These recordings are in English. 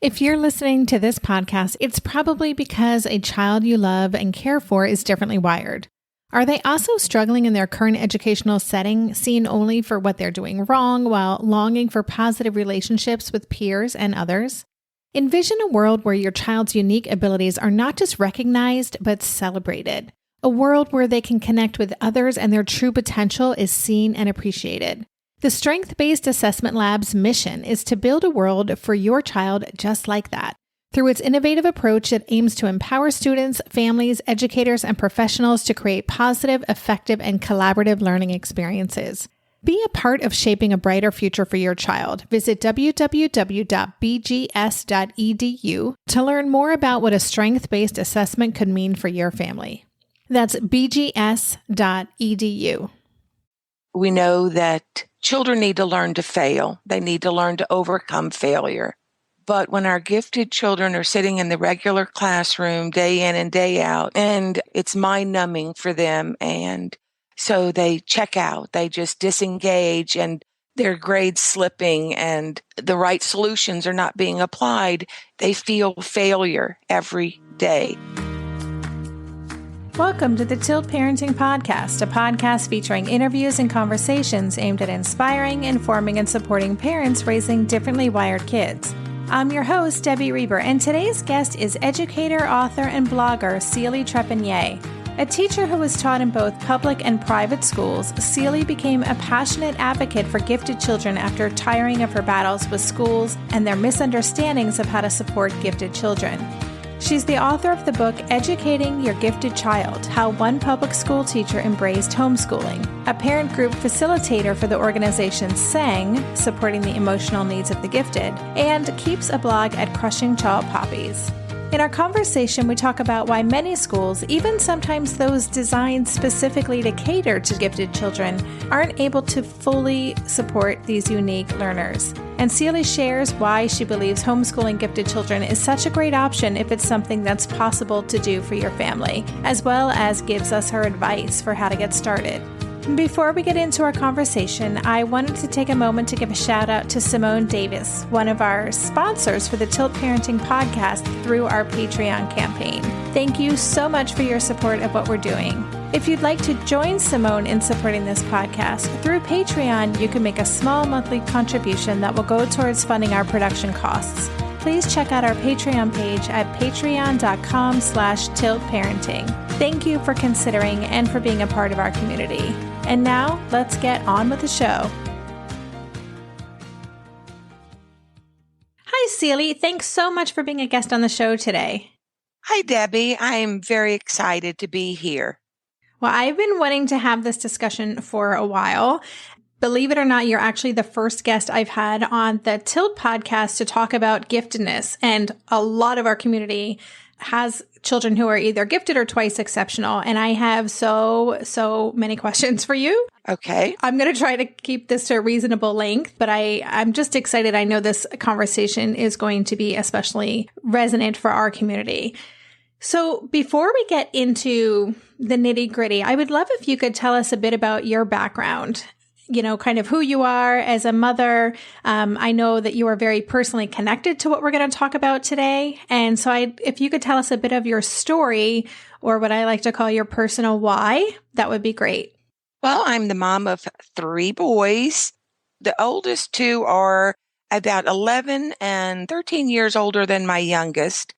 If you're listening to this podcast, it's probably because a child you love and care for is differently wired. Are they also struggling in their current educational setting, seen only for what they're doing wrong while longing for positive relationships with peers and others? Envision a world where your child's unique abilities are not just recognized, but celebrated. A world where they can connect with others and their true potential is seen and appreciated. The Strength-Based Assessment Lab's mission is to build a world for your child just like that. Through its innovative approach, it aims to empower students, families, educators, and professionals to create positive, effective, and collaborative learning experiences. Be a part of shaping a brighter future for your child. Visit www.bgs.edu to learn more about what a strength-based assessment could mean for your family. That's bgs.edu. We know that children need to learn to fail. They need to learn to overcome failure. But when our gifted children are sitting in the regular classroom day in and day out, and it's mind-numbing for them, and so they check out, they just disengage, and their grades slipping, and the right solutions are not being applied, they feel failure every day. Welcome to the Tilt Parenting Podcast, a podcast featuring interviews and conversations aimed at inspiring, informing, and supporting parents raising differently wired kids. I'm your host, Debbie Reber, and today's guest is educator, author, and blogger Celi Trépanier. A teacher who was taught in both public and private schools, Celi became a passionate advocate for gifted children after tiring of her battles with schools and their misunderstandings of how to support gifted children. She's the author of the book, Educating Your Gifted Child, How One Public School Teacher Embraced Homeschooling, a parent group facilitator for the organization SENG, supporting the emotional needs of the gifted, and keeps a blog at Crushing Child Poppies. In our conversation, we talk about why many schools, even sometimes those designed specifically to cater to gifted children, aren't able to fully support these unique learners. And Celi shares why she believes homeschooling gifted children is such a great option if it's something that's possible to do for your family, as well as gives us her advice for how to get started. Before we get into our conversation, I wanted to take a moment to give a shout out to Simone Davis, one of our sponsors for the Tilt Parenting Podcast through our Patreon campaign. Thank you so much for your support of what we're doing. If you'd like to join Simone in supporting this podcast, through Patreon, you can make a small monthly contribution that will go towards funding our production costs. Please check out our Patreon page at patreon.com/tiltparenting. Thank you for considering and for being a part of our community. And now, let's get on with the show. Hi, Celi. Thanks so much for being a guest on the show today. Hi, Debbie. I am very excited to be here. Well, I've been wanting to have this discussion for a while. Believe it or not, you're actually the first guest I've had on the Tilt podcast to talk about giftedness. And a lot of our community has children who are either gifted or twice exceptional. And I have so many questions for you. Okay. I'm going to try to keep this to a reasonable length, but I'm just excited. I know this conversation is going to be especially resonant for our community. So before we get into the nitty gritty, I would love if you could tell us a bit about your background. You know, kind of who you are as a mother. I know that you are very personally connected to what we're going to talk about today. And so if you could tell us a bit of your story, or what I like to call your personal why, that would be great. Well, I'm the mom of 3 boys. The oldest 2 are about 11 and 13 years older than my youngest.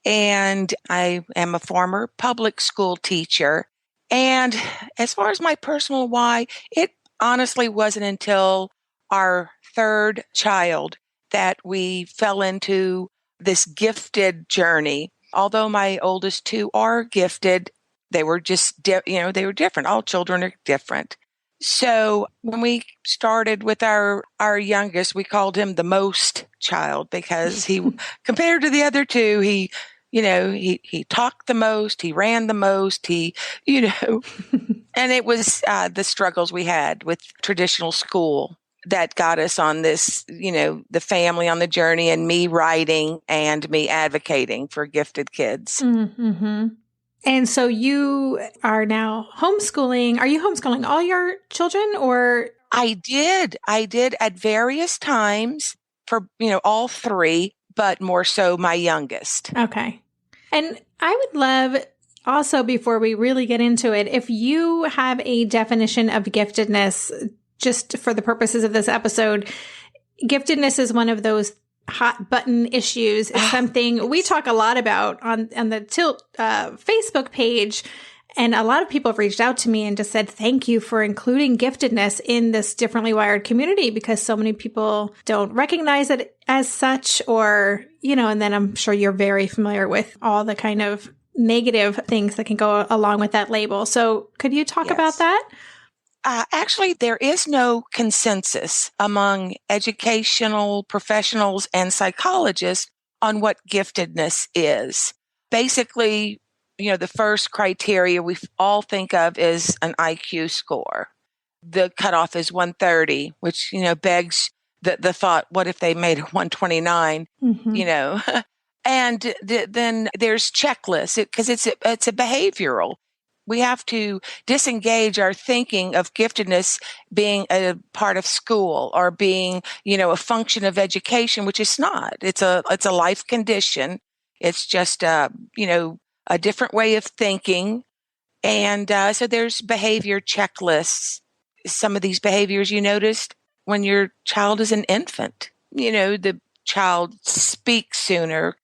And I am a former public school teacher. And as far as my personal why, it honestly wasn't until our 3rd child that we fell into this gifted journey. Although my oldest 2 are gifted, they were just, they were different. All children are different. So when we started with our youngest, we called him the most child because he, compared to the other 2, he talked the most, he ran the most, and it was the struggles we had with traditional school that got us on this, the family on the journey, and me writing and me advocating for gifted kids. Mm-hmm. And so you are now homeschooling. Are you homeschooling all your children, or? I did at various times for, all 3. but more so my youngest. Okay. And I would love also, before we really get into it, if you have a definition of giftedness, just for the purposes of this episode, giftedness is one of those hot button issues. It's something we talk a lot about on the Tilt Facebook page. And a lot of people have reached out to me and just said, thank you for including giftedness in this differently wired community, because so many people don't recognize it as such, or, and then I'm sure you're very familiar with all the kind of negative things that can go along with that label. So could you talk about that? Actually, there is no consensus among educational professionals and psychologists on what giftedness is. Basically, the first criteria we all think of is an IQ score. The cutoff is 130, which, begs the thought, what if they made 129, And then there's checklists, because it's a behavioral. We have to disengage our thinking of giftedness being a part of school or being, a function of education, which it's not. It's a life condition. It's just, a different way of thinking. And so there's behavior checklists. Some of these behaviors you noticed when your child is an infant. The child speaks sooner,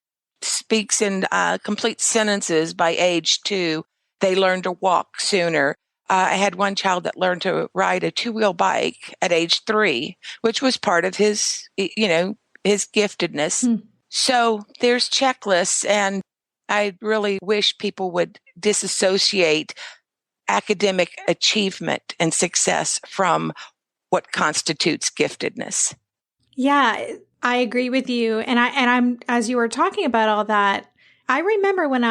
speaks in complete sentences by age 2. They learn to walk sooner. I had one child that learned to ride a 2-wheel bike at age 3, which was part of his, his giftedness. So there's checklists, and I really wish people would disassociate academic achievement and success from what constitutes giftedness. Yeah, I agree with you. And I'm, as you were talking about all that, I remember when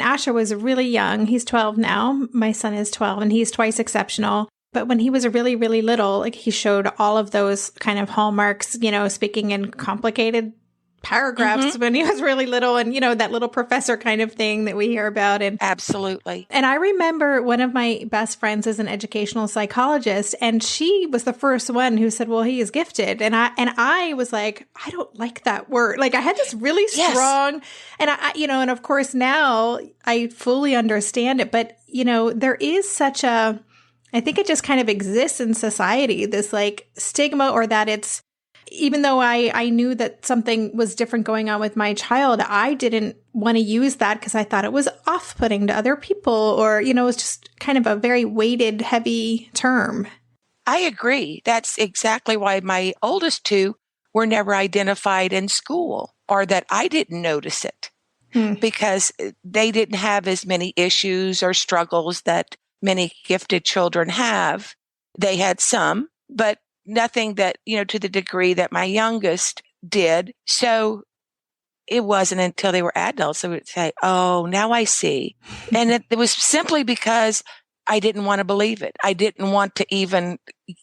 Asher was really young. He's 12 now. My son is 12, and he's twice exceptional. But when he was really, really little, he showed all of those kind of hallmarks, speaking in complicated paragraphs when he was really little, and, that little professor kind of thing that we hear about. And absolutely. And I remember one of my best friends is an educational psychologist, and she was the first one who said, well, he is gifted. And I was like, I don't like that word. I had this really strong, and and of course now I fully understand it, but there is such I think it just kind of exists in society, this stigma, or that it's, even though I knew that something was different going on with my child, I didn't want to use that because I thought it was off-putting to other people, or, it was just kind of a very weighted, heavy term. I agree. That's exactly why my oldest 2 were never identified in school, or that I didn't notice it, because they didn't have as many issues or struggles that many gifted children have. They had some, but nothing that, to the degree that my youngest did. So it wasn't until they were adults that we would say, oh, now I see. And it was simply because I didn't want to believe it. I didn't want to even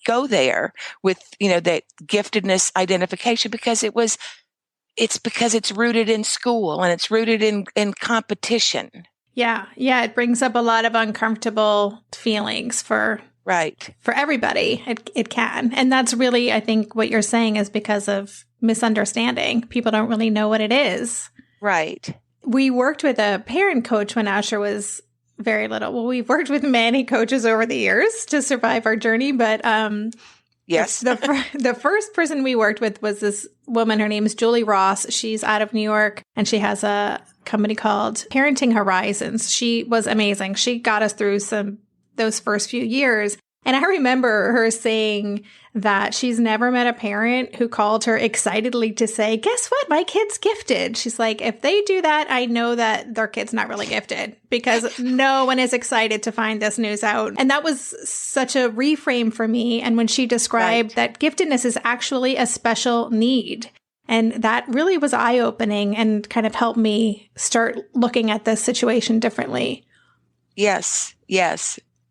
go there with, that giftedness identification, because it's because it's rooted in school, and it's rooted in competition. Yeah. Yeah. It brings up a lot of uncomfortable feelings for everybody. It can. And that's really, I think what you're saying is because of misunderstanding. People don't really know what it is. Right. We worked with a parent coach when Asher was very little. Well, we've worked with many coaches over the years to survive our journey, but yes. The first person we worked with was this woman. Her name is Julie Ross. She's out of New York, and she has a company called Parenting Horizons. She was amazing. She got us through those first few years. And I remember her saying that she's never met a parent who called her excitedly to say, guess what? My kid's gifted. She's like, if they do that, I know that their kid's not really gifted, because no one is excited to find this news out. And that was such a reframe for me. And when she described that giftedness is actually a special need, and that really was eye-opening and kind of helped me start looking at this situation differently. Yes.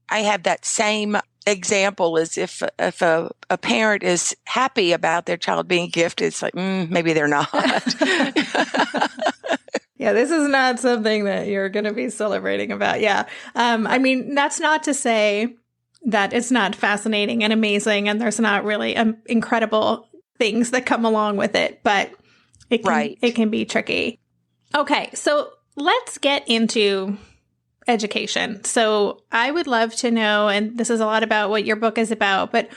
I have that same example as if a parent is happy about their child being gifted, it's like, maybe they're not. Yeah, this is not something that you're going to be celebrating about. Yeah. I mean, that's not to say that it's not fascinating and amazing, and there's not really incredible things that come along with it. But it can be tricky. Okay, so let's get into education. So I would love to know, and this is a lot about what your book is about, but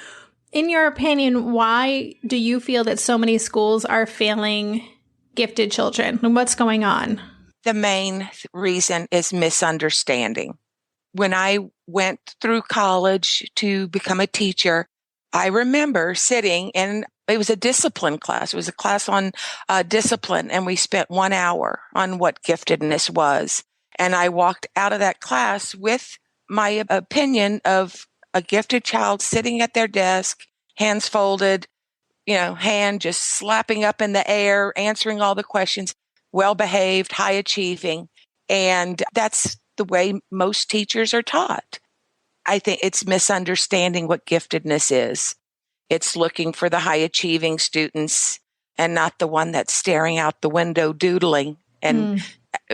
in your opinion, why do you feel that so many schools are failing gifted children, and what's going on? The main reason is misunderstanding. When I went through college to become a teacher, I remember sitting in, it was a discipline class. It was a class on discipline, and we spent 1 hour on what giftedness was. And I walked out of that class with my opinion of a gifted child sitting at their desk, hands folded, hand just slapping up in the air, answering all the questions, well-behaved, high-achieving. And that's the way most teachers are taught. I think it's misunderstanding what giftedness is. It's looking for the high-achieving students and not the one that's staring out the window doodling and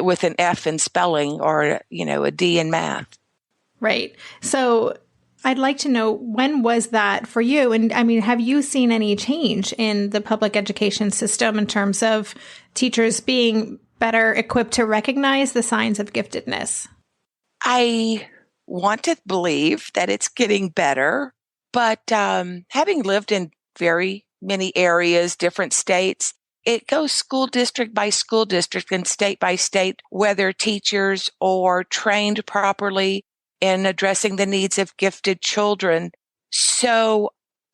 with an F in spelling or, a D in math. Right. So I'd like to know, when was that for you? And I mean, have you seen any change in the public education system in terms of teachers being better equipped to recognize the signs of giftedness? I want to believe that it's getting better, but having lived in very many areas, different states, it goes school district by school district and state by state, whether teachers are trained properly in addressing the needs of gifted children. So,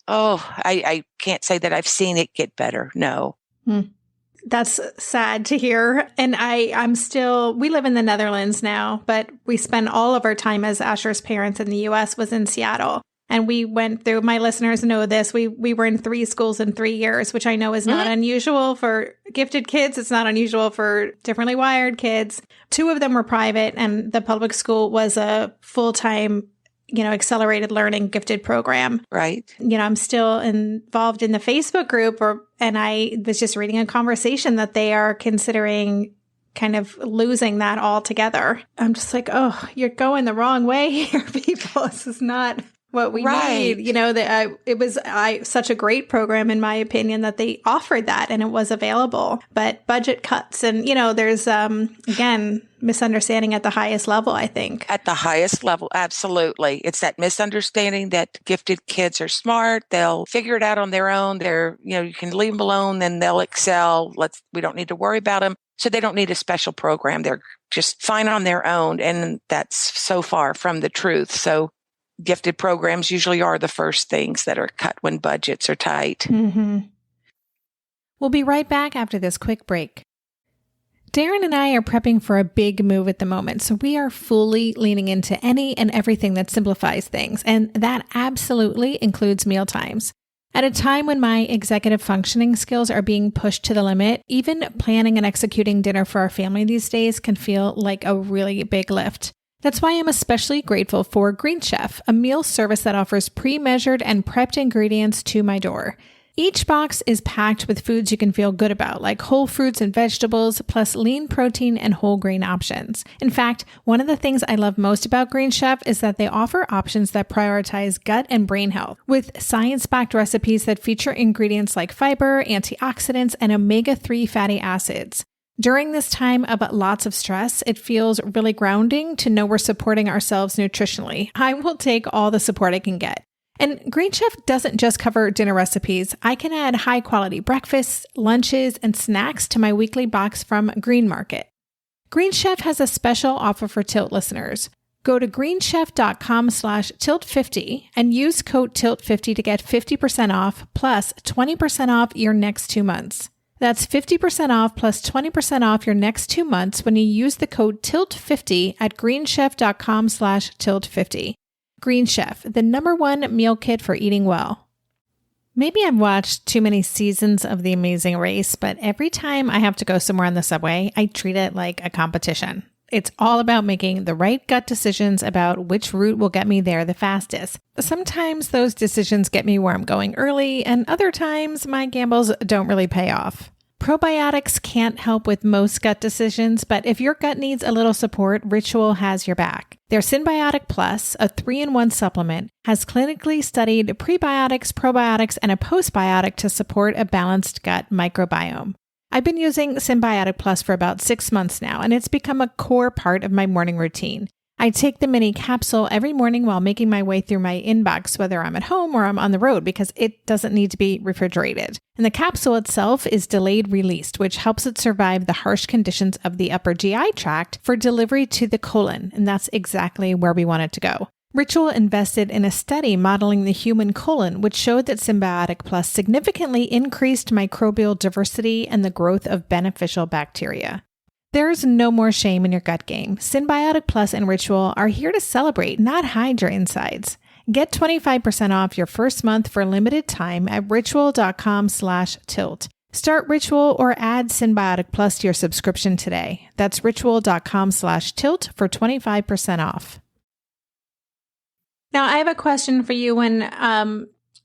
I can't say that I've seen it get better. No. That's sad to hear. And we live in the Netherlands now, but we spend all of our time as Asher's parents in the US was in Seattle. And we went through, my listeners know this, we were in 3 schools in 3 years, which I know is not unusual for gifted kids. It's not unusual for differently wired kids. 2 of them were private, and the public school was a full-time, accelerated learning gifted program. Right. I'm still involved in the Facebook group, and I was just reading a conversation that they are considering kind of losing that altogether. I'm just like, oh, you're going the wrong way here, people. This is not what we need. It was such a great program, in my opinion, that they offered that and it was available. But budget cuts and, there's, again, misunderstanding at the highest level, I think. At the highest level, absolutely. It's that misunderstanding that gifted kids are smart. They'll figure it out on their own. You can leave them alone, then they'll excel. We don't need to worry about them. So they don't need a special program. They're just fine on their own. And that's so far from the truth. So gifted programs usually are the first things that are cut when budgets are tight. Mm-hmm. We'll be right back after this quick break. Darren and I are prepping for a big move at the moment, so we are fully leaning into any and everything that simplifies things, and that absolutely includes mealtimes. At a time when my executive functioning skills are being pushed to the limit, even planning and executing dinner for our family these days can feel like a really big lift. That's why I'm especially grateful for Green Chef, a meal service that offers pre-measured and prepped ingredients to my door. Each box is packed with foods you can feel good about, like whole fruits and vegetables, plus lean protein and whole grain options. In fact, one of the things I love most about Green Chef is that they offer options that prioritize gut and brain health, with science-backed recipes that feature ingredients like fiber, antioxidants, and omega-3 fatty acids. During this time of lots of stress, it feels really grounding to know we're supporting ourselves nutritionally. I will take all the support I can get. And Green Chef doesn't just cover dinner recipes. I can add high-quality breakfasts, lunches, and snacks to my weekly box from Green Market. Green Chef has a special offer for Tilt listeners. Go to greenchef.com/tilt50 and use code TILT50 to get 50% off plus 20% off your next 2 months. That's 50% off plus 20% off your next 2 months when you use the code TILT50 at greenchef.com/tilt50. Green Chef, the #1 meal kit for eating well. Maybe I've watched too many seasons of The Amazing Race, but every time I have to go somewhere on the subway, I treat it like a competition. It's all about making the right gut decisions about which route will get me there the fastest. Sometimes those decisions get me where I'm going early, and other times my gambles don't really pay off. Probiotics can't help with most gut decisions, but if your gut needs a little support, Ritual has your back. Their Symbiotic Plus, a 3-in-1 supplement, has clinically studied prebiotics, probiotics, and a postbiotic to support a balanced gut microbiome. I've been using Symbiotic Plus for about 6 months now, and it's become a core part of my morning routine. I take the mini capsule every morning while making my way through my inbox, whether I'm at home or I'm on the road, because it doesn't need to be refrigerated. And the capsule itself is delayed released, which helps it survive the harsh conditions of the upper GI tract for delivery to the colon. And that's exactly where we want it to go. Ritual invested in a study modeling the human colon, which showed that Symbiotic Plus significantly increased microbial diversity and the growth of beneficial bacteria. There's no more shame in your gut game. Symbiotic Plus and Ritual are here to celebrate, not hide your insides. Get 25% off your first month for a limited time at ritual.com/tilt. Start Ritual or add Symbiotic Plus to your subscription today. That's ritual.com/tilt for 25% off. Now, I have a question for you. When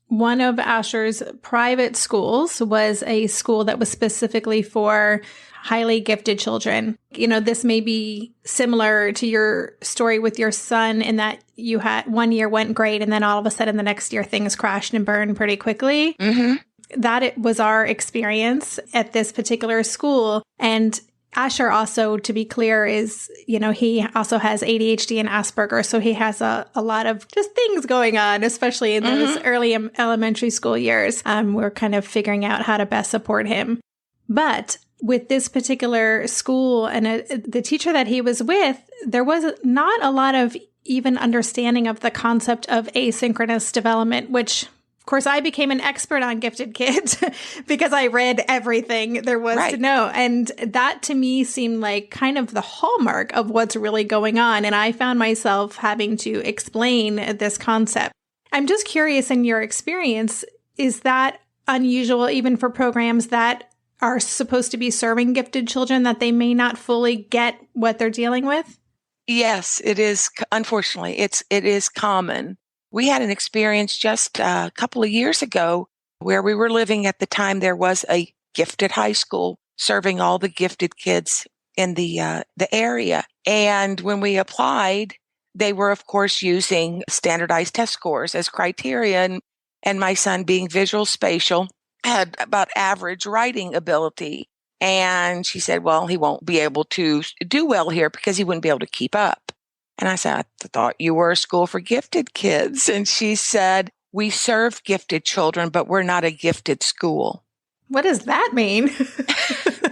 one of Asher's private schools was a school that was specifically for highly gifted children. This may be similar to your story with your son in that you had 1 year went great, and then all of a sudden the next year things crashed and burned pretty quickly. Mm-hmm. That it was our experience at this particular school. And Asher also, to be clear, is, he also has ADHD and Asperger. So he has a lot of just things going on, especially in those early elementary school years. We're kind of figuring out how to best support him. But with this particular school and the teacher that he was with, there was not a lot of even understanding of the concept of asynchronous development, which, of course, I became an expert on gifted kids because I read everything there was to know. And that to me seemed like kind of the hallmark of what's really going on. And I found myself having to explain this concept. I'm just curious, in your experience, is that unusual even for programs that are supposed to be serving gifted children, that they may not fully get what they're dealing with? Yes, it is. Unfortunately, it is common. We had an experience just a couple of years ago where we were living at the time. There was a gifted high school serving all the gifted kids in the area. And when we applied, they were, of course, using standardized test scores as criteria. And my son, being visual spatial, had about average writing ability. And she said, well, he won't be able to do well here because he wouldn't be able to keep up. And I said, I thought you were a school for gifted kids. And she said, we serve gifted children, but we're not a gifted school. What does that mean?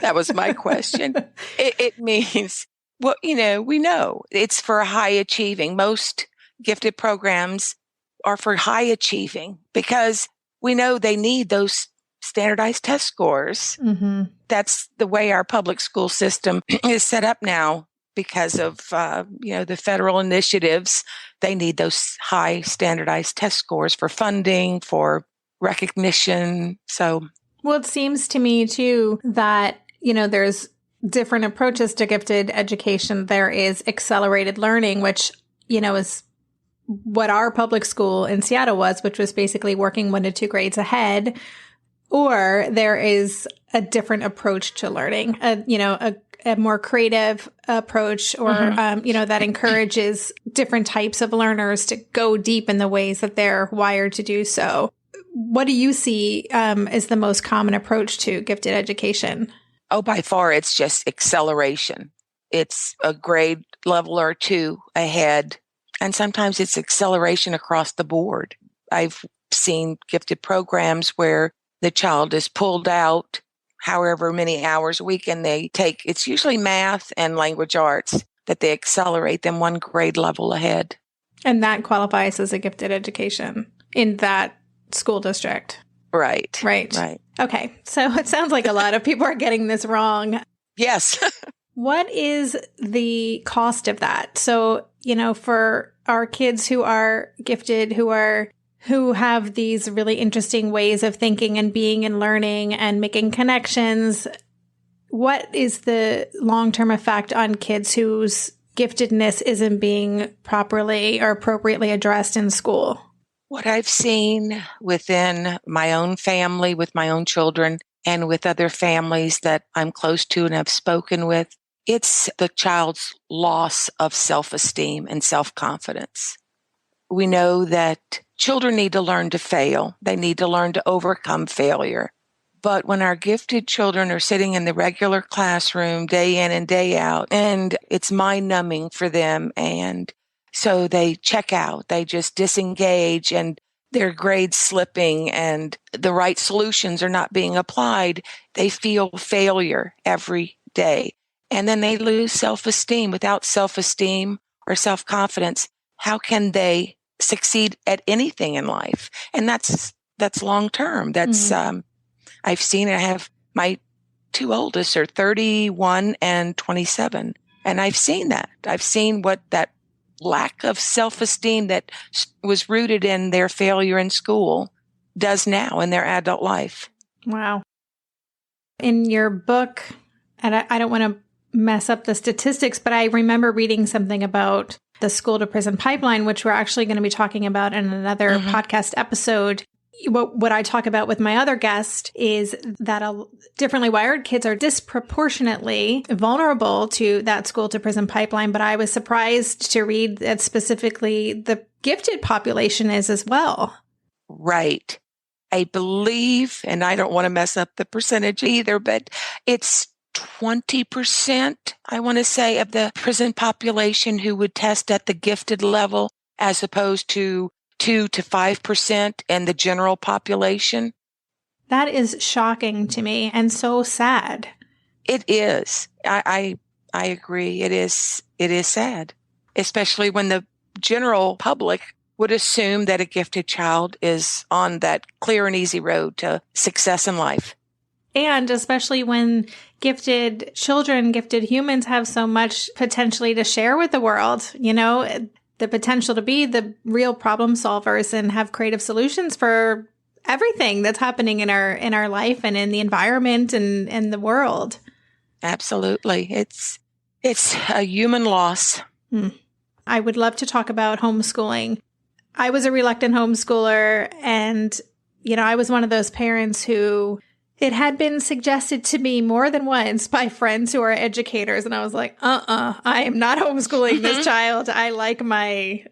That was my question. It means, well, we know it's for high achieving. Most gifted programs are for high achieving because we know they need those standardized test scores. Mm-hmm. That's the way our public school system is set up now because of, the federal initiatives. They need those high standardized test scores for funding, for recognition. So, well, it seems to me too that, there's different approaches to gifted education. There is accelerated learning, which, is what our public school in Seattle was, which was basically working 1 to 2 grades ahead. Or there is a different approach to learning, a more creative approach, or, that encourages different types of learners to go deep in the ways that they're wired to do so. What do you see as the most common approach to gifted education? Oh, by far, it's just acceleration. It's a grade level or 2 ahead. And sometimes it's acceleration across the board. I've seen gifted programs where the child is pulled out however many hours a week, and it's usually math and language arts, that they accelerate them 1 grade level ahead. And that qualifies as a gifted education in that school district. Right. Okay. So it sounds like a lot of people are getting this wrong. Yes. What is the cost of that? So, for our kids who are gifted, who have these really interesting ways of thinking and being and learning and making connections, what is the long-term effect on kids whose giftedness isn't being properly or appropriately addressed in school? What I've seen within my own family, with my own children, and with other families that I'm close to and have spoken with, it's the child's loss of self-esteem and self-confidence. We know that children need to learn to fail. They need to learn to overcome failure. But when our gifted children are sitting in the regular classroom day in and day out, and it's mind-numbing for them, and so they check out, they just disengage, and their grades slipping, and the right solutions are not being applied, they feel failure every day. And then they lose self-esteem. Without self-esteem or self-confidence, how can they succeed at anything in life? And that's long-term. That's, I've seen it. I have my two oldest are 31 and 27. And I've seen that. I've seen what that lack of self-esteem that was rooted in their failure in school does now in their adult life. Wow. In your book, and I don't want to mess up the statistics, but I remember reading something about the school to prison pipeline, which we're actually going to be talking about in another podcast episode. What I talk about with my other guest is that differently wired kids are disproportionately vulnerable to that school to prison pipeline. But I was surprised to read that specifically the gifted population is as well. Right. I believe, and I don't want to mess up the percentage either, but it's 20%, I want to say, of the prison population who would test at the gifted level, as opposed to 2 to 5% in the general population. That is shocking to me and so sad. It is. I agree. It is sad, especially when the general public would assume that a gifted child is on that clear and easy road to success in life. And especially when gifted children, gifted humans have so much potentially to share with the world, the potential to be the real problem solvers and have creative solutions for everything that's happening in our life and in the environment and in the world. Absolutely. It's a human loss. I would love to talk about homeschooling. I was a reluctant homeschooler, and, I was one of those parents who it had been suggested to me more than once by friends who are educators. And I was like, I am not homeschooling this child. I like my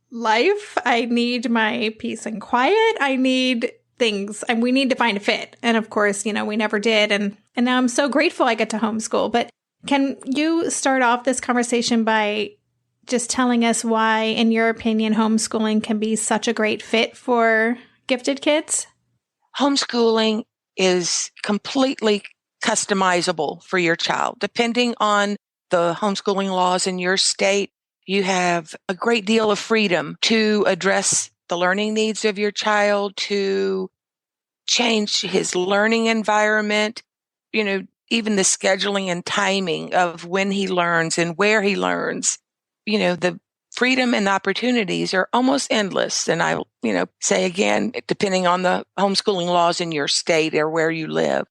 life. I need my peace and quiet. I need things, and we need to find a fit. And of course, we never did. And now I'm so grateful I get to homeschool. But can you start off this conversation by just telling us why, in your opinion, homeschooling can be such a great fit for gifted kids? Homeschooling is completely customizable for your child. Depending on the homeschooling laws in your state, you have a great deal of freedom to address the learning needs of your child, to change his learning environment, even the scheduling and timing of when he learns and where he learns. The freedom and opportunities are almost endless. And I, say again, depending on the homeschooling laws in your state or where you live.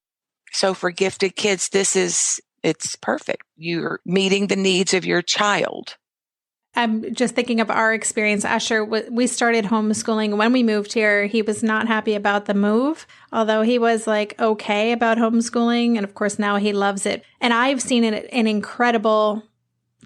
So for gifted kids, it's perfect. You're meeting the needs of your child. I'm just thinking of our experience. Asher, we started homeschooling when we moved here. He was not happy about the move, although he was okay about homeschooling. And of course, now he loves it. And I've seen an incredible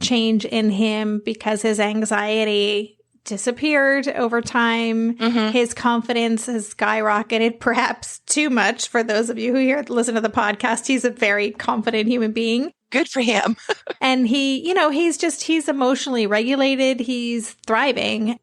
change in him because his anxiety disappeared over time. His confidence has skyrocketed, perhaps too much for those of you who listen to the podcast. He's a very confident human being. Good for him. And he's emotionally regulated. He's thriving.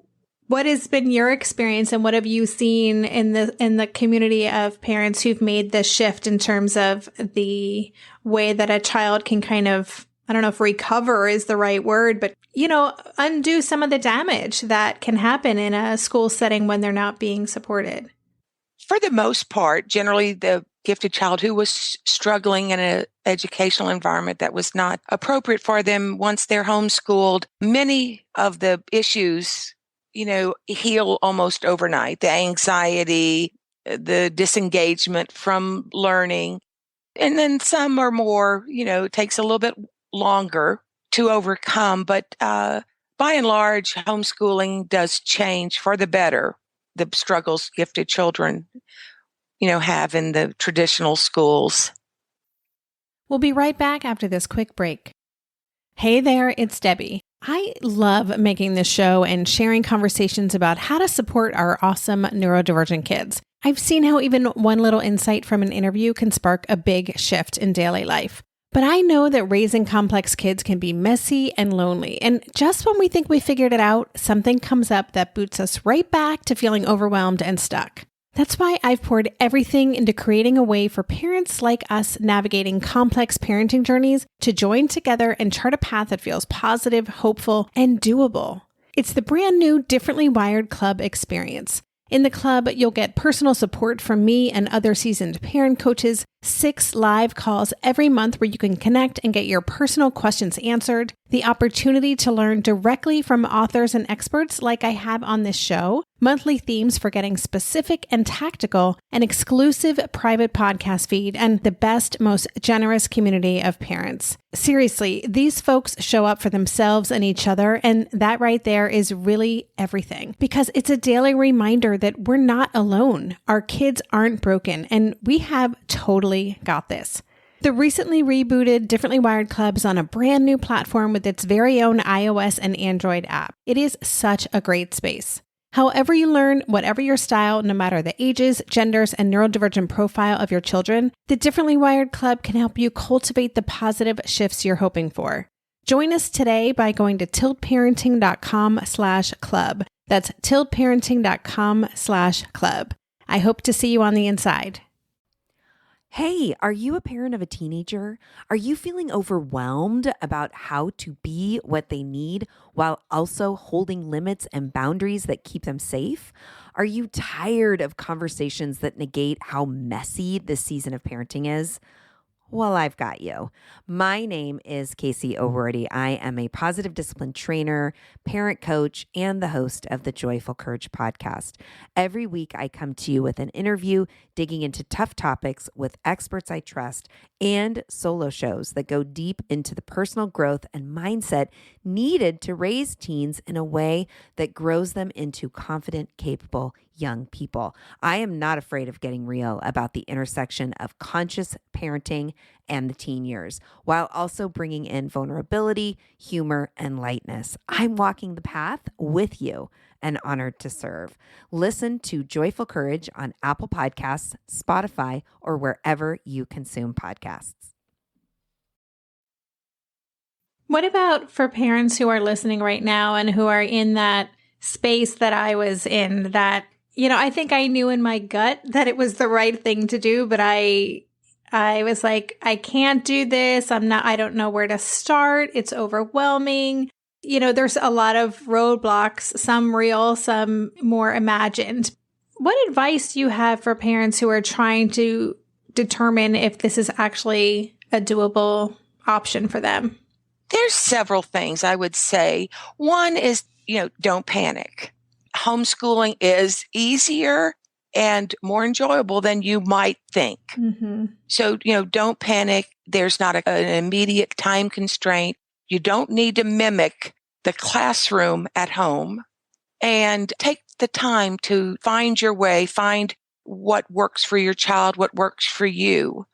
What has been your experience, and what have you seen in the community of parents who've made this shift in terms of the way that a child can kind of, I don't know if recover is the right word, but, undo some of the damage that can happen in a school setting when they're not being supported? For the most part, generally the gifted child who was struggling in an educational environment that was not appropriate for them, once they're homeschooled, many of the issues, heal almost overnight. The anxiety, the disengagement from learning, and then some are more, it takes a little bit longer to overcome. But by and large, homeschooling does change for the better the struggles gifted children, have in the traditional schools. We'll be right back after this quick break. Hey there, it's Debbie. I love making this show and sharing conversations about how to support our awesome neurodivergent kids. I've seen how even one little insight from an interview can spark a big shift in daily life. But I know that raising complex kids can be messy and lonely. And just when we think we figured it out, something comes up that boots us right back to feeling overwhelmed and stuck. That's why I've poured everything into creating a way for parents like us navigating complex parenting journeys to join together and chart a path that feels positive, hopeful, and doable. It's the brand new Differently Wired Club experience. In the club, you'll get personal support from me and other seasoned parent coaches, 6 live calls every month where you can connect and get your personal questions answered, the opportunity to learn directly from authors and experts like I have on this show, monthly themes for getting specific and tactical, an exclusive private podcast feed, and the best, most generous community of parents. Seriously, these folks show up for themselves and each other, and that right there is really everything, because it's a daily reminder that we're not alone. Our kids aren't broken, and we have totally got this. The recently rebooted Differently Wired Club is on a brand new platform with its very own iOS and Android app. It is such a great space. However you learn, whatever your style, no matter the ages, genders, and neurodivergent profile of your children, the Differently Wired Club can help you cultivate the positive shifts you're hoping for. Join us today by going to tiltparenting.com/club. That's tiltparenting.com/club. I hope to see you on the inside. Hey, are you a parent of a teenager? Are you feeling overwhelmed about how to be what they need while also holding limits and boundaries that keep them safe? Are you tired of conversations that negate how messy this season of parenting is? Well, I've got you. My name is Casey O'Rourke. I am a positive discipline trainer, parent coach, and the host of the Joyful Courage podcast. Every week, I come to you with an interview digging into tough topics with experts I trust and solo shows that go deep into the personal growth and mindset needed to raise teens in a way that grows them into confident, capable young people. I am not afraid of getting real about the intersection of conscious parenting and the teen years, while also bringing in vulnerability, humor, and lightness. I'm walking the path with you and honored to serve. Listen to Joyful Courage on Apple Podcasts, Spotify, or wherever you consume podcasts. What about for parents who are listening right now and who are in that space that I was in, that, I think I knew in my gut that it was the right thing to do, but I was like, I can't do this. I don't know where to start. It's overwhelming. There's a lot of roadblocks, some real, some more imagined. What advice do you have for parents who are trying to determine if this is actually a doable option for them? There's several things I would say. One is, don't panic. Homeschooling is easier and more enjoyable than you might think. Mm-hmm. So, don't panic. There's not an immediate time constraint. You don't need to mimic the classroom at home, and take the time to find your way, find what works for your child, what works for you.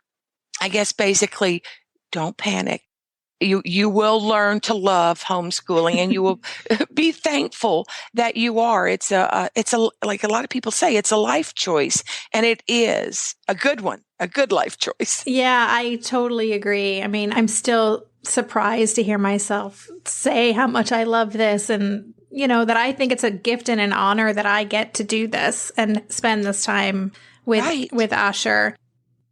I guess basically, don't panic. You will learn to love homeschooling, and you will be thankful that you are. It's like a lot of people say, it's a life choice, and it is a good one, a good life choice. Yeah, I totally agree. I mean, I'm still surprised to hear myself say how much I love this, and that I think it's a gift and an honor that I get to do this and spend this time with Asher.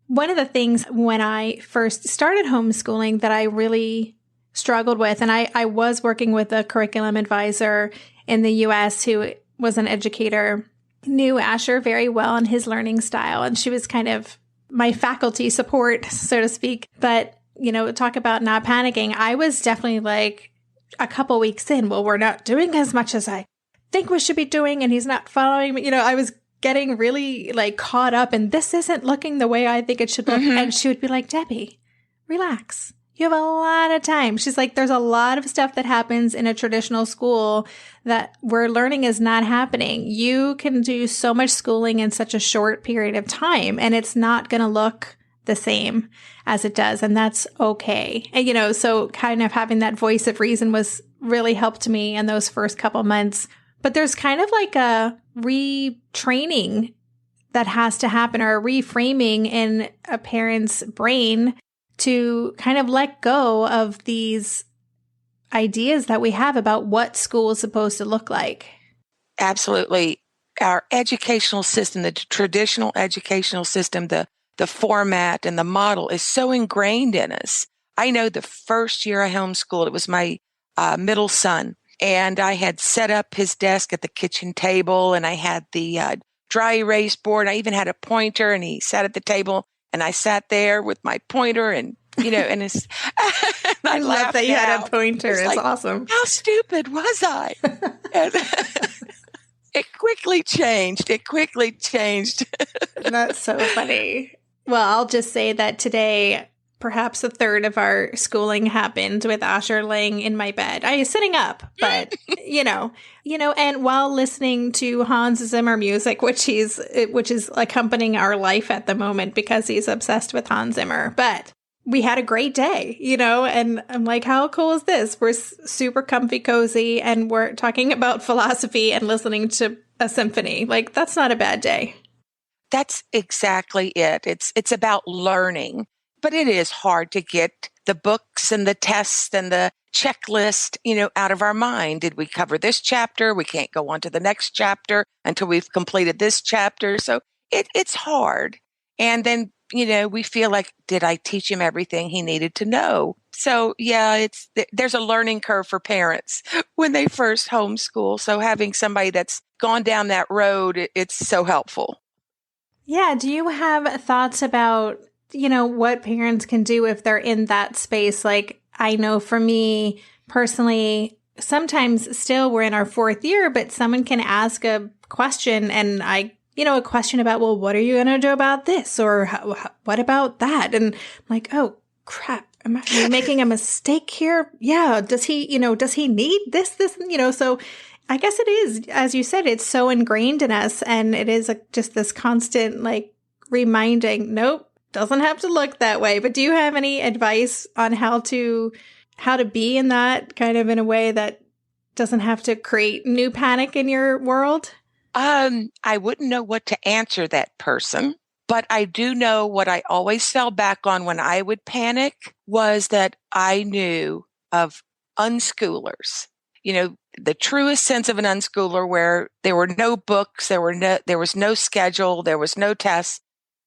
One of the things when I first started homeschooling that I really struggled with, and I was working with a curriculum advisor in the U.S. who was an educator, knew Asher very well and his learning style, and she was kind of my faculty support, so to speak. But, talk about not panicking. I was definitely like a couple weeks in, well, we're not doing as much as I think we should be doing, and he's not following me. I was getting really caught up and this isn't looking the way I think it should look. Mm-hmm. And she would be like, Debbie, relax. You have a lot of time. She's like, there's a lot of stuff that happens in a traditional school that where learning is not happening. You can do so much schooling in such a short period of time, and it's not going to look the same as it does. And that's okay. And, so kind of having that voice of reason was really helped me in those first couple months. But there's kind of like a retraining that has to happen, or a reframing in a parent's brain to kind of let go of these ideas that we have about what school is supposed to look like. Absolutely. Our educational system, the traditional educational system, the format and the model is so ingrained in us. I know the first year I homeschooled, it was my middle son, and I had set up his desk at the kitchen table, and I had the dry erase board. I even had a pointer, and he sat at the table, and I sat there with my pointer, and and it's. And I love that you had a pointer. It's awesome. How stupid was I? And it quickly changed. That's so funny. Well, I'll just say that today, perhaps a third of our schooling happened with Asher laying in my bed. I was sitting up, but and while listening to Hans Zimmer music, which is accompanying our life at the moment because he's obsessed with Hans Zimmer. But we had a great day, and I'm like, how cool is this? We're super comfy, cozy, and we're talking about philosophy and listening to a symphony. Like, that's not a bad day. That's exactly it. It's about learning, but it is hard to get the books and the tests and the checklist, out of our mind. Did we cover this chapter? We can't go on to the next chapter until we've completed this chapter. So it's hard. And then, we feel like, did I teach him everything he needed to know? So yeah, there's a learning curve for parents when they first homeschool. So having somebody that's gone down that road, it's so helpful. Yeah. Do you have thoughts about, what parents can do if they're in that space? Like, I know for me personally, sometimes still we're in our fourth year, but someone can ask a question and a question about, well, what are you going to do about this? Or what about that? And I'm like, oh, crap. Am I making a mistake here? Yeah. Does he need this? So I guess it is, as you said, it's so ingrained in us. And it is just this constant, reminding, nope, doesn't have to look that way. But do you have any advice on how to be in that kind of in a way that doesn't have to create new panic in your world? I wouldn't know what to answer that person, but I do know what I always fell back on when I would panic was that I knew of unschoolers, the truest sense of an unschooler where there were no books, there was no schedule, there was no tests,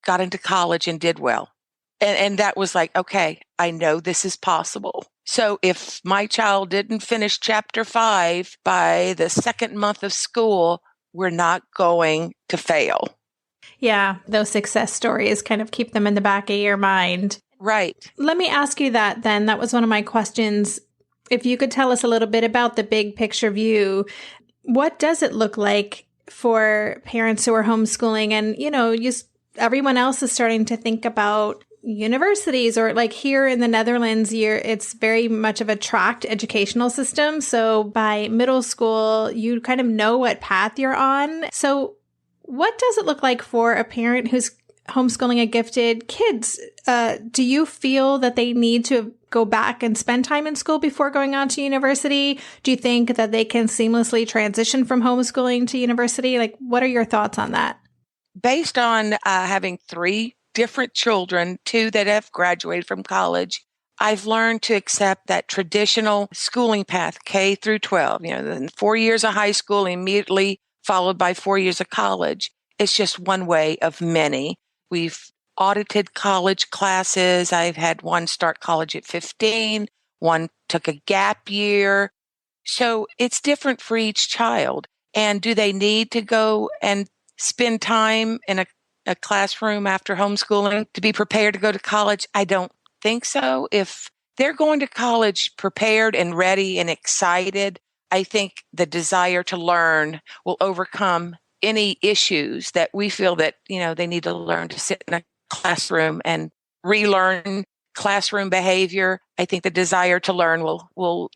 got into college and did well. And that was like, okay, I know this is possible. So if my child didn't finish chapter 5 by the second month of school, we're not going to fail. Yeah, those success stories kind of keep them in the back of your mind. Right. Let me ask you that then. That was one of my questions. If you could tell us a little bit about the big picture view, what does it look like for parents who are homeschooling? And, everyone else is starting to think about universities, or like here in the Netherlands, it's very much of a tracked educational system. So by middle school, you kind of know what path you're on. So what does it look like for a parent who's homeschooling a gifted kids? Do you feel that they need to go back and spend time in school before going on to university? Do you think that they can seamlessly transition from homeschooling to university? Like, what are your thoughts on that? Based on having 3 different children, 2 that have graduated from college, I've learned to accept that traditional schooling path, K through 12, then 4 years of high school immediately followed by 4 years of college. It's just one way of many. We've audited college classes. I've had one start college at 15, one took a gap year. So it's different for each child. And do they need to go and spend time in a classroom after homeschooling to be prepared to go to college? I don't think so. If they're going to college prepared and ready and excited, I think the desire to learn will overcome any issues that we feel that, they need to learn to sit in a classroom and relearn classroom behavior. I think the desire to learn will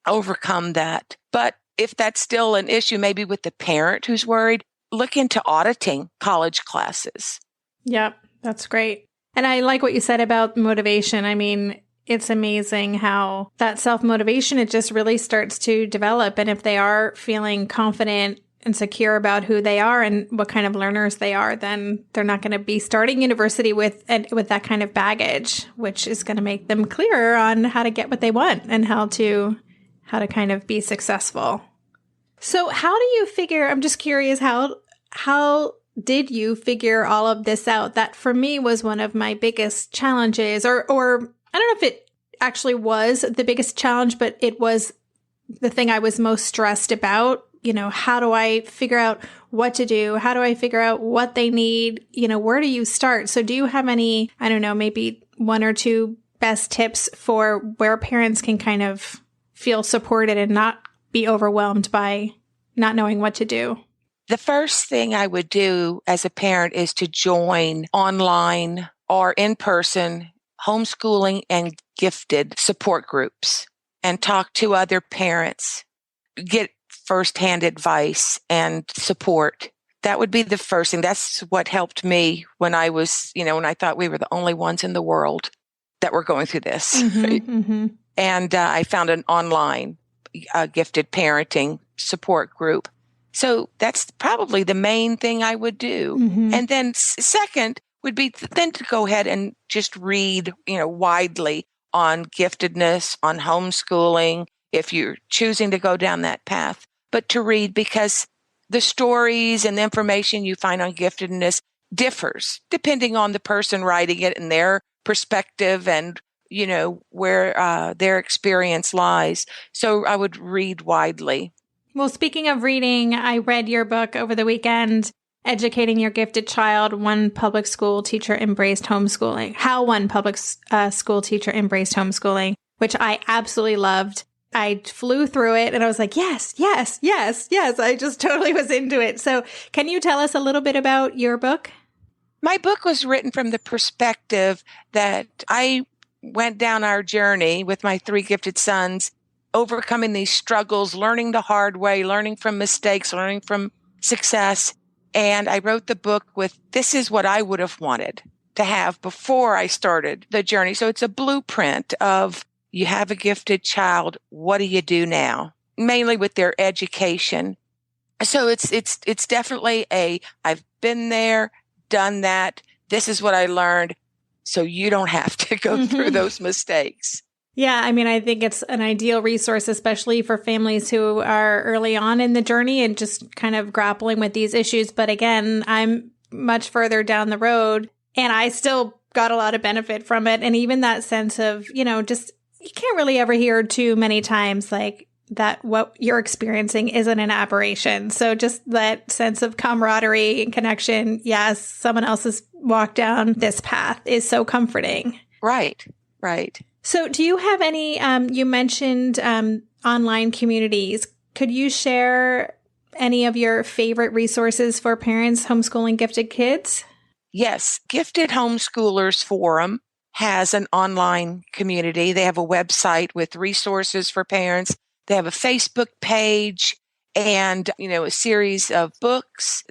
overcome that. But if that's still an issue, maybe with the parent who's worried, look into auditing college classes. Yep, that's great. And I like what you said about motivation. I mean, it's amazing how that self-motivation, it just really starts to develop. And if they are feeling confident and secure about who they are and what kind of learners they are, then they're not going to be starting university with that kind of baggage, which is going to make them clearer on how to get what they want and how to kind of be successful. So how do you figure, I'm just curious, how did you figure all of this out? That for me was one of my biggest challenges, or I don't know if it actually was the biggest challenge, but it was the thing I was most stressed about. How do I figure out what to do? How do I figure out what they need? Where do you start? So do you have any, I don't know, maybe one or two best tips for where parents can kind of feel supported and not be overwhelmed by not knowing what to do? The first thing I would do as a parent is to join online or in-person homeschooling and gifted support groups and talk to other parents, get firsthand advice and support. That would be the first thing. That's what helped me when I was, when I thought we were the only ones in the world that were going through this. And I found an online gifted parenting support group. So that's probably the main thing I would do. And then second would be then to go ahead and just read, widely on giftedness, on homeschooling, if you're choosing to go down that path, but to read because the stories and the information you find on giftedness differs depending on the person writing it and their perspective and, where their experience lies. So I would read widely. Well, speaking of reading, I read your book over the weekend, Educating Your Gifted Child, One Public School Teacher Embraced Homeschooling. How one public school teacher embraced homeschooling, which I absolutely loved. I flew through it and I was like, yes. I just totally was into it. So can you tell us a little bit about your book? My book was written from the perspective that I went down our journey with my 3 gifted sons, overcoming these struggles, learning the hard way, learning from mistakes, learning from success. And I wrote the book with, this is what I would have wanted to have before I started the journey. So it's a blueprint of, you have a gifted child, what do you do now? Mainly with their education. So it's definitely I've been there, done that. This is what I learned. So you don't have to go through those mistakes. Yeah, I mean, I think it's an ideal resource, especially for families who are early on in the journey and just kind of grappling with these issues. But again, I'm much further down the road and I still got a lot of benefit from it. And even that sense of, just you can't really ever hear too many times like that what you're experiencing isn't an aberration. So just that sense of camaraderie and connection. Yes, someone else has walked down this path is so comforting. Right. So do you have any, you mentioned online communities. Could you share any of your favorite resources for parents homeschooling gifted kids? Yes. Gifted Homeschoolers Forum has an online community. They have a website with resources for parents. They have a Facebook page and, a series of books.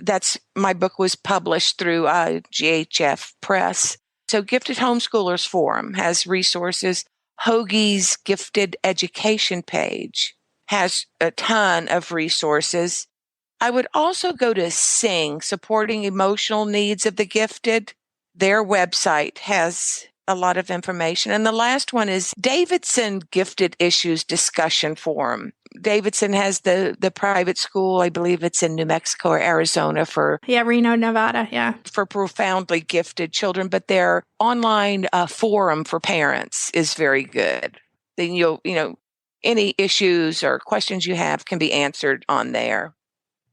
My book was published through GHF Press. So Gifted Homeschoolers Forum has resources. Hoagie's Gifted Education page has a ton of resources. I would also go to SENG, Supporting Emotional Needs of the Gifted. Their website has a lot of information. And the last one is Davidson Gifted Issues Discussion Forum. Davidson has the private school. I believe it's in New Mexico or Arizona Reno, Nevada. Yeah. For profoundly gifted children, but their online forum for parents is very good. Then any issues or questions you have can be answered on there.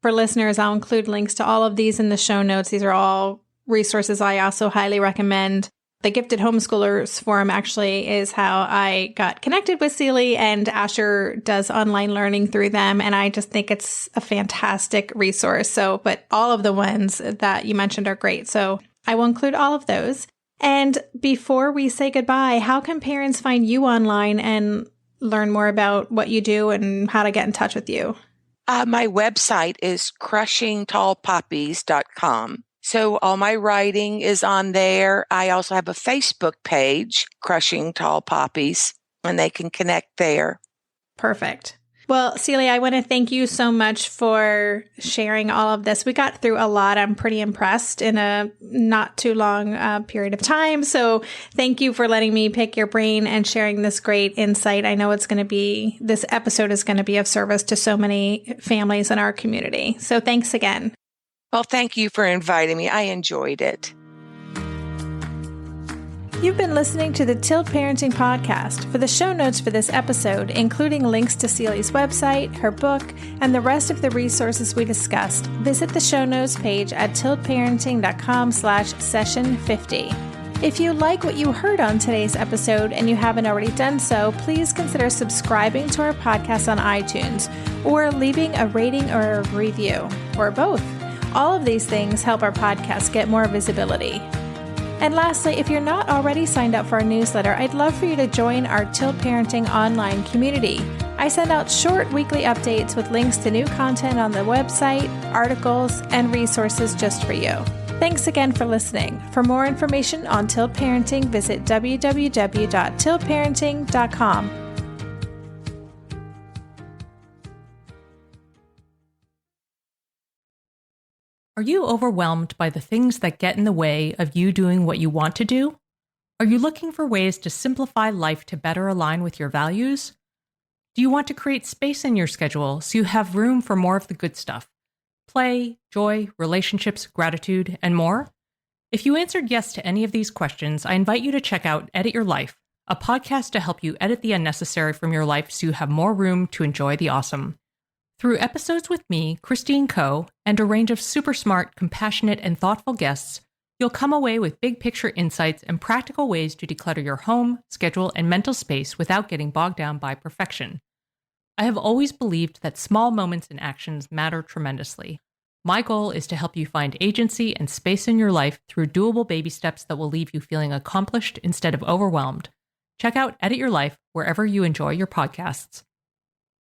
For listeners, I'll include links to all of these in the show notes. These are all resources I also highly recommend. The Gifted Homeschoolers Forum actually is how I got connected with Celi, and Asher does online learning through them. And I just think it's a fantastic resource. But all of the ones that you mentioned are great. So I will include all of those. And before we say goodbye, how can parents find you online and learn more about what you do and how to get in touch with you? My website is crushingtallpoppies.com. So all my writing is on there. I also have a Facebook page, Crushing Tall Poppies, and they can connect there. Perfect. Well, Celi, I want to thank you so much for sharing all of this. We got through a lot. I'm pretty impressed in a not too long period of time. So thank you for letting me pick your brain and sharing this great insight. I know this episode is going to be of service to so many families in our community. So thanks again. Well, thank you for inviting me. I enjoyed it. You've been listening to the Tilt Parenting Podcast. For the show notes for this episode, including links to Celi's website, her book, and the rest of the resources we discussed, visit the show notes page at tiltparenting.com/session50. If you like what you heard on today's episode and you haven't already done so, please consider subscribing to our podcast on iTunes or leaving a rating or a review, or both. All of these things help our podcast get more visibility. And lastly, if you're not already signed up for our newsletter, I'd love for you to join our Tilt Parenting online community. I send out short weekly updates with links to new content on the website, articles, and resources just for you. Thanks again for listening. For more information on Tilt Parenting, visit www.tiltparenting.com. Are you overwhelmed by the things that get in the way of you doing what you want to do? Are you looking for ways to simplify life to better align with your values? Do you want to create space in your schedule so you have room for more of the good stuff? Play, joy, relationships, gratitude, and more? If you answered yes to any of these questions, I invite you to check out Edit Your Life, a podcast to help you edit the unnecessary from your life so you have more room to enjoy the awesome. Through episodes with me, Christine Coe, and a range of super smart, compassionate, and thoughtful guests, you'll come away with big picture insights and practical ways to declutter your home, schedule, and mental space without getting bogged down by perfection. I have always believed that small moments and actions matter tremendously. My goal is to help you find agency and space in your life through doable baby steps that will leave you feeling accomplished instead of overwhelmed. Check out Edit Your Life wherever you enjoy your podcasts.